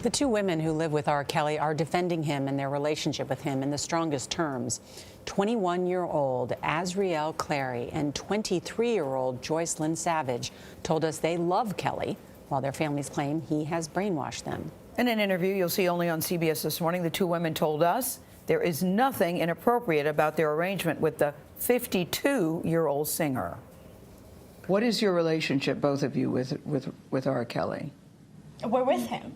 The two women who live with R. Kelly are defending him and their relationship with him in the strongest terms. 21-year-old Azriel Clary and 23-year-old Joycelyn Savage told us they love Kelly, while their families claim he has brainwashed them. In an interview you'll see only on CBS this morning, the two women told us there is nothing inappropriate about their arrangement with the 52-year-old singer. What is your relationship, both of you, with R. Kelly? We're with him.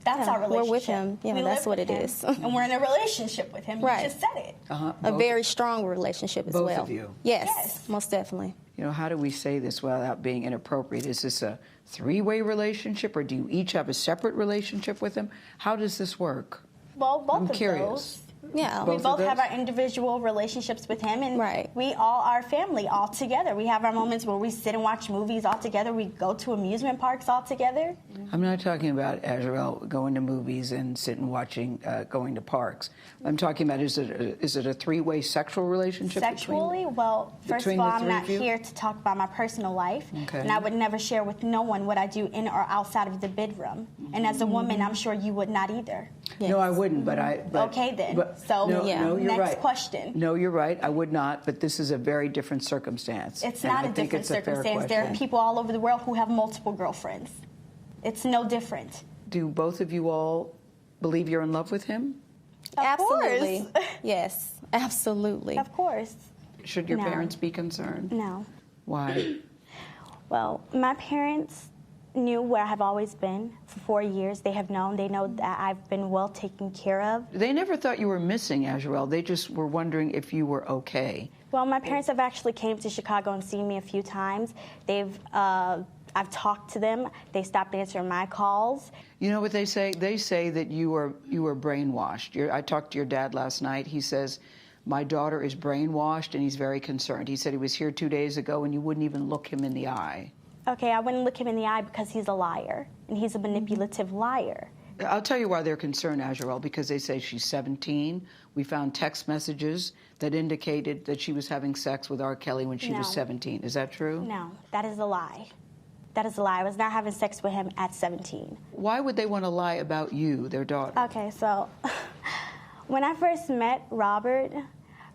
That's our relationship. We're with him. Yeah, that's what it is. And we're in a relationship with him. Right. You just said it. A very strong relationship as well. Both of you? Yes, most definitely. You know, how do we say this without being inappropriate? Is this a three-way relationship, or do you each have a separate relationship with him? How does this work? Well, both I'm of curious. those. Yeah. We Both both of have those? our individual relationships with him, and Right. we all are family all together. We have our moments where we sit and watch movies all together. We go to amusement parks all together. I'm not talking about Azriel going to movies and sitting watching, going to parks. I'm talking about, is it a three-way sexual relationship? Sexually, well, first between of all, the I'm three not of you? here to talk about my personal life, Okay. and I would never share with no one what I do in or outside of the bedroom. And as a woman, I'm sure you would not either. No, I wouldn't, but I... Okay, then. So, no, yeah. no, you're next right. question. No, you're right. I would not, but this is a very different circumstance. It's and not I a think different it's a fair circumstance. There are question. people all over the world who have multiple girlfriends. It's no different. Do both of you all believe you're in love with him? Of Absolutely. course. Yes, absolutely. Of course. Should your No. parents be concerned? No. Why? Well, my parents knew where I've always been for 4 years. They have known. They know that I've been well taken care of. They never thought you were missing, Azriel. They just were wondering if you were okay. Well, my parents have actually came to Chicago and seen me a few times. I've talked to them. They stopped answering my calls. You know what they say? They say that you were brainwashed. I talked to your dad last night. He says, my daughter is brainwashed, and he's very concerned. He said he was here 2 days ago, and you wouldn't even look him in the eye. Okay, I wouldn't look him in the eye because he's a liar, and he's a manipulative liar. I'll tell you why they're concerned, Azriel, because they say she's 17. We found text messages that indicated that she was having sex with R. Kelly when she was 17. Is that true? No, that is a lie. That is a lie. I was not having sex with him at 17. Why would they want to lie about you, their daughter? Okay, so when I first met Robert,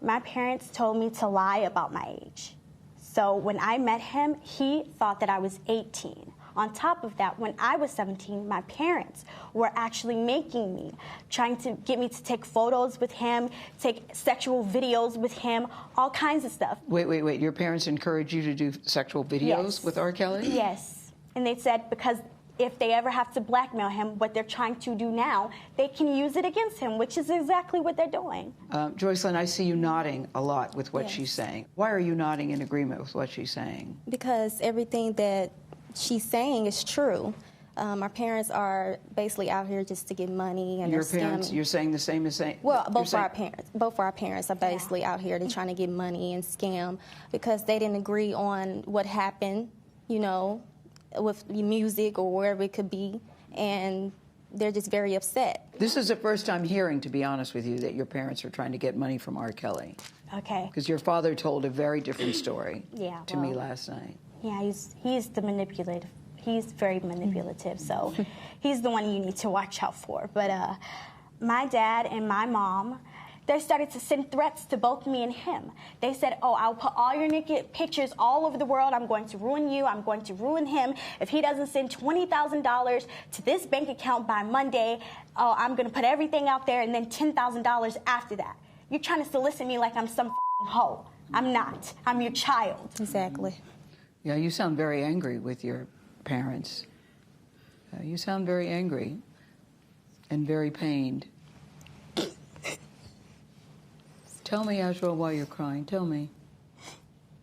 my parents told me to lie about my age. So when I met him, he thought that I was 18. On top of that, when I was 17, my parents were actually making me, trying to get me to take photos with him, take sexual videos with him, all kinds of stuff. Wait. Your parents encouraged you to do sexual videos Yes. with R. Kelly? Yes. And they said because if they ever have to blackmail him, what they're trying to do now, they can use it against him, which is exactly what they're doing. Joycelyn, I see you nodding a lot with what Yes. she's saying. Why are you nodding in agreement with what she's saying? Because everything that she's saying is true. Our parents are basically out here just to get money, and Your they're parents, scamming. you're saying the same as saying? Well, you're both of saying- our parents. Both of our parents are basically out here. They're trying to get money and scam because they didn't agree on what happened, you know, with music or wherever it could be, and they're just very upset. This is the first time hearing, to be honest with you, that your parents are trying to get money from R. Kelly. Okay. Because your father told a very different story Yeah, to me well, last night. Yeah, he's the manipulative. He's very manipulative, so he's the one you need to watch out for. But my dad and my mom, they started to send threats to both me and him. They said, oh, I'll put all your naked pictures all over the world. I'm going to ruin you. I'm going to ruin him. If he doesn't send $20,000 to this bank account by Monday, oh, I'm going to put everything out there and then $10,000 after that. You're trying to solicit me like I'm some hoe. I'm not. I'm your child. Exactly. Yeah, you sound very angry with your parents. You sound very angry and very pained. Tell me, Azriel, why you're crying. Tell me.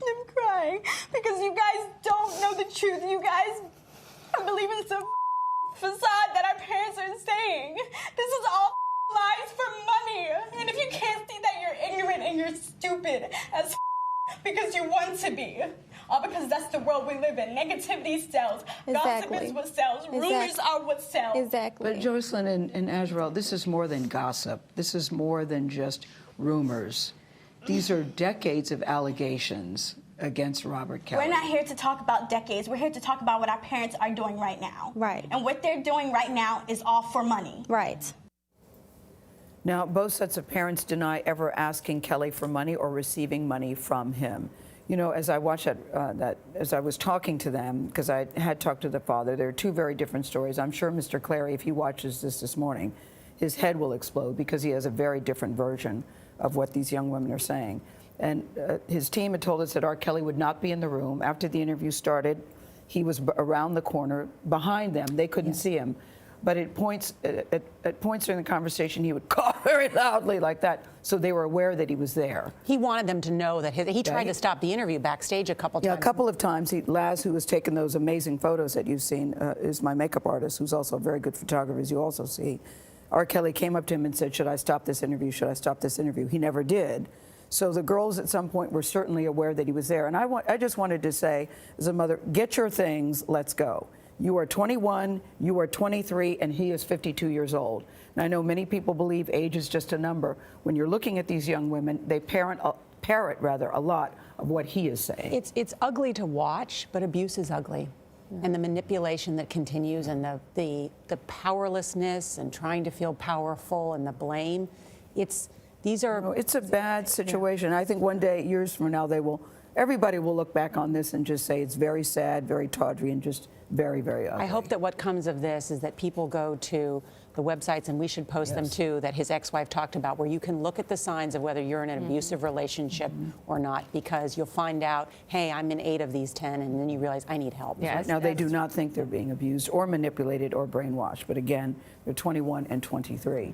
I'm crying because you guys don't know the truth. You guys are believing some facade that our parents are saying. This is all lies for money. And if you can't see that, you're ignorant and you're stupid as because you want to be. All because that's the world we live in. Negativity sells. Exactly. Gossip is what sells. Rumors are what sells. Exactly. But Joycelyn and Azriel, this is more than gossip. This is more than just rumors. These are decades of allegations against Robert Kelly. We're not here to talk about decades. We're here to talk about what our parents are doing right now. Right. And what they're doing right now is all for money. Right. Now, both sets of parents deny ever asking Kelly for money or receiving money from him. You know, as I watched as I was talking to them, because I had talked to the father, there are two very different stories. I'm sure Mr. Clary, if he watches this morning, his head will explode because he has a very different version of what these young women are saying. And his team had told us that R. Kelly would not be in the room. After the interview started, he was around the corner behind them. They couldn't see him. But at points during the conversation, he would cough very loudly like that, so they were aware that he was there. He wanted them to know that he tried to stop the interview backstage a couple times. Yeah, a couple of times. Laz, who has taken those amazing photos that you've seen, is my makeup artist, who's also a very good photographer, as you also see. R. Kelly came up to him and said, "Should I stop this interview? Should I stop this interview?" He never did. So the girls at some point were certainly aware that he was there. And I just wanted to say, as a mother, get your things, let's go. You are 21, you are 23, and he is 52 years old. And I know many people believe age is just a number. When you're looking at these young women, they parrot a lot of what he is saying. It's ugly to watch, but abuse is ugly. And the manipulation that continues, and the powerlessness, and trying to feel powerful, and the blame. It's a bad situation. I think one day, years from now, everybody will look back on this and just say it's very sad, very tawdry, and just very, very ugly. I hope that what comes of this is that people go to the websites, and we should post them too, that his ex-wife talked about, where you can look at the signs of whether you're in an abusive relationship or not, because you'll find out, hey, I'm in 8 of these 10, and then you realize I need help. Right now, they do not think they're being abused or manipulated or brainwashed. But again, they're 21 and 23.